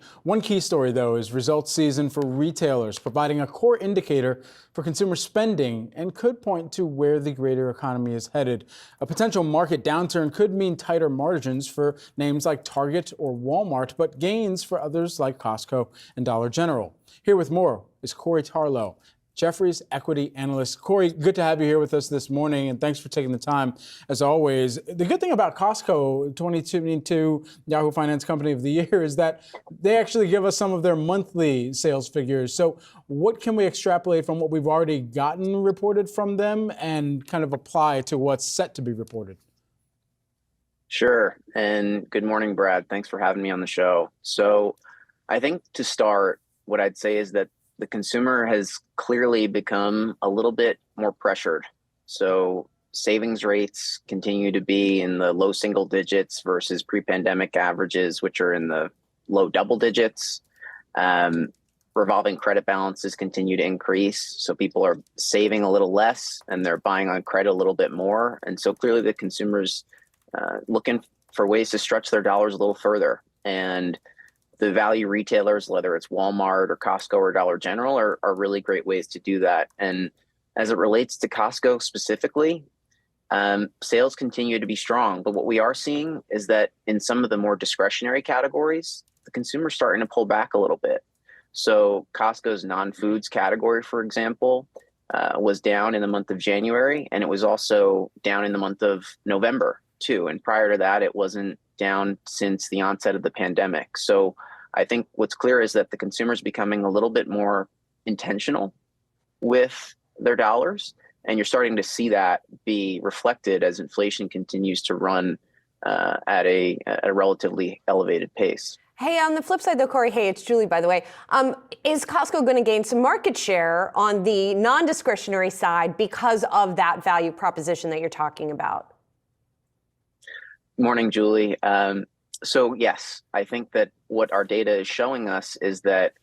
week. One key story, though, is results season for retailers, providing a core indicator for consumer spending and could point to where the greater economy is headed. A potential market downturn could mean tighter margins for names like Target or Walmart, but gains for others like Costco and Dollar General. Here with more is Corey Tarlowe, Jefferies Equity Analyst. Corey, good to have you here with us this morning, and thanks for taking the time, as always. The good thing about Costco 2022 Yahoo Finance Company of the Year is that they actually give us some of their monthly sales figures. So what can we extrapolate from what we've already gotten reported from them and kind of apply to what's set to be reported? Sure, and good morning, Brad. Thanks for having me on the show. So I think to start, what I'd say is that the consumer has clearly become a little bit more pressured. So savings rates continue to be in the low single digits versus pre-pandemic averages, which are in the low double digits. Revolving credit balances continue to increase. So people are saving a little less and they're buying on credit a little bit more. And so clearly the consumer's looking for ways to stretch their dollars a little further. And the value retailers, whether it's Walmart or Costco or Dollar General, are really great ways to do that. And as it relates to Costco specifically, sales continue to be strong. But what we are seeing is that in some of the more discretionary categories, the consumer's starting to pull back a little bit. So Costco's non-foods category, for example, was down in the month of January, and it was also down in the month of November too. And prior to that, it wasn't down since the onset of the pandemic. So I think what's clear is that the consumer is becoming a little bit more intentional with their dollars, and you're starting to see that be reflected as inflation continues to run at a relatively elevated pace. Hey, on the flip side, though, Corey, hey, it's Julie, by the way. Is Costco going to gain some market share on the non-discretionary side because of that value proposition that you're talking about? Morning, Julie. So yes, I think that what our data is showing us is that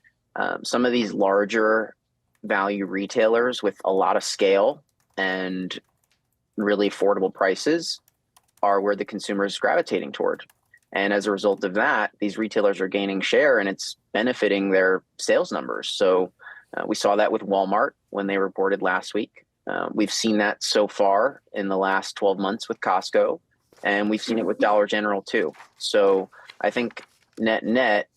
some of these larger value retailers with a lot of scale and really affordable prices are where the consumer is gravitating toward. And as a result of that, these retailers are gaining share and it's benefiting their sales numbers. So we saw that with Walmart when they reported last week. We've seen that so far in the last 12 months with Costco. And we've seen it with Dollar General too. So I think net,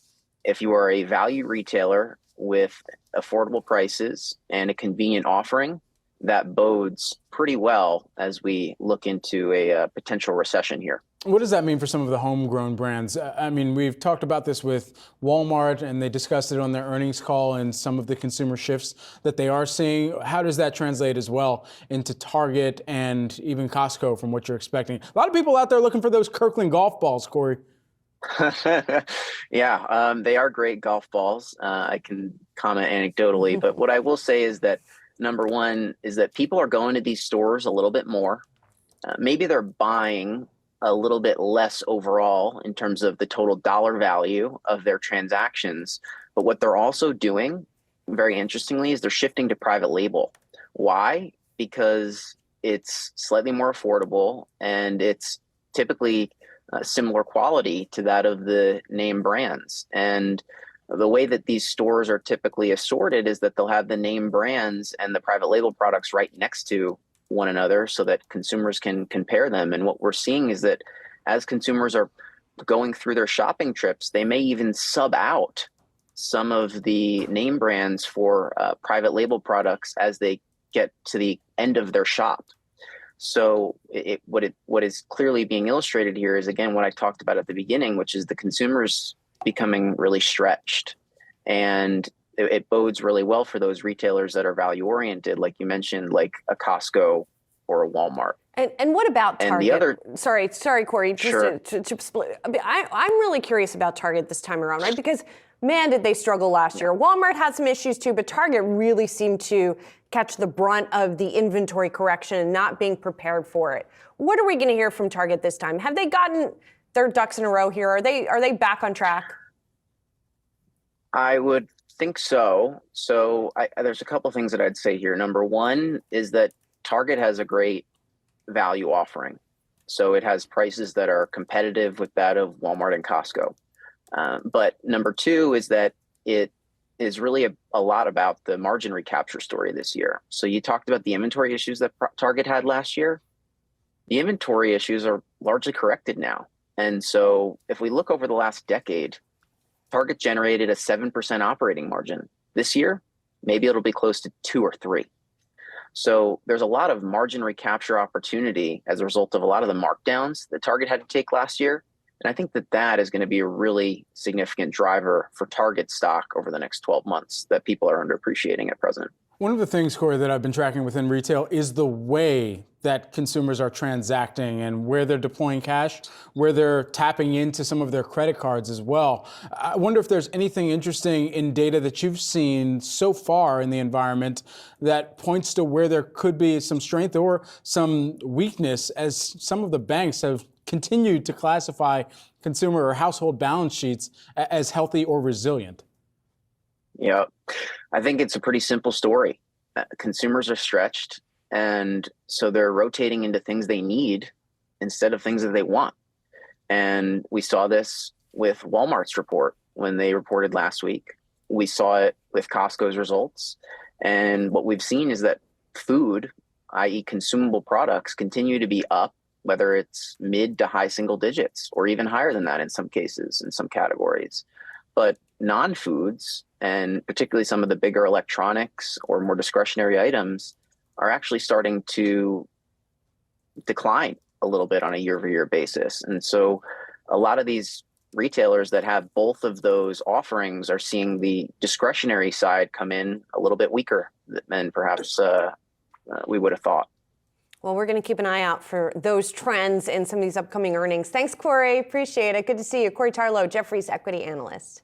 if you are a value retailer with affordable prices and a convenient offering, that bodes pretty well as we look into a potential recession here. What does that mean for some of the homegrown brands? I mean, we've talked about this with Walmart, and they discussed it on their earnings call and some of the consumer shifts that they are seeing. How does that translate as well into Target and even Costco from what you're expecting? A lot of people out there looking for those Kirkland golf balls, Corey. Yeah, they are great golf balls. I can comment anecdotally, but what I will say is that number one is that people are going to these stores a little bit more. Maybe they're buying a little bit less overall in terms of the total dollar value of their transactions. But what they're also doing, very interestingly, is they're shifting to private label. Why? Because it's slightly more affordable and it's typically similar quality to that of the name brands. And the way that these stores are typically assorted is that they'll have the name brands and the private label products right next to one another so that consumers can compare them. And what we're seeing is that as consumers are going through their shopping trips, they may even sub out some of the name brands for private label products as they get to the end of their shop. So what is clearly being illustrated here is, again, what I talked about at the beginning, which is the consumers becoming really stretched. And it bodes really well for those retailers that are value oriented, like you mentioned, like a Costco or a Walmart. And what about Target? And the other, sorry, Corey, just sure. to split. I'm really curious about Target this time around, right? Because man, did they struggle last year. Walmart had some issues too, but Target really seemed to catch the brunt of the inventory correction and not being prepared for it. What are we going to hear from Target this time? Have they gotten their ducks in a row here? Are they back on track? I would think so. So there's a couple of things that I'd say here. Number one is that Target has a great value offering. So it has prices that are competitive with that of Walmart and Costco. But number two is that it is really a lot about the margin recapture story this year. So you talked about the inventory issues that Target had last year. The inventory issues are largely corrected now. And so if we look over the last decade, Target generated a 7% operating margin. This year, maybe it'll be close to 2 or 3. So there's a lot of margin recapture opportunity as a result of a lot of the markdowns that Target had to take last year. And I think that is going to be a really significant driver for Target stock over the next 12 months that people are underappreciating at present. One of the things, Corey, that I've been tracking within retail is the way that consumers are transacting and where they're deploying cash, where they're tapping into some of their credit cards as well. I wonder if there's anything interesting in data that you've seen so far in the environment that points to where there could be some strength or some weakness as some of the banks have continued to classify consumer or household balance sheets as healthy or resilient. Yeah, I think it's a pretty simple story. Consumers are stretched, and so they're rotating into things they need instead of things that they want. And we saw this with Walmart's report when they reported last week. We saw it with Costco's results. And what we've seen is that food, i.e. consumable products, continue to be up, whether it's mid to high single digits or even higher than that in some cases, in some categories. But non-foods, and particularly some of the bigger electronics or more discretionary items, are actually starting to decline a little bit on a year-over-year basis. And so a lot of these retailers that have both of those offerings are seeing the discretionary side come in a little bit weaker than perhaps we would have thought. Well, we're going to keep an eye out for those trends in some of these upcoming earnings. Thanks, Corey. Appreciate it. Good to see you. Corey Tarlowe, Jefferies Equity Analyst.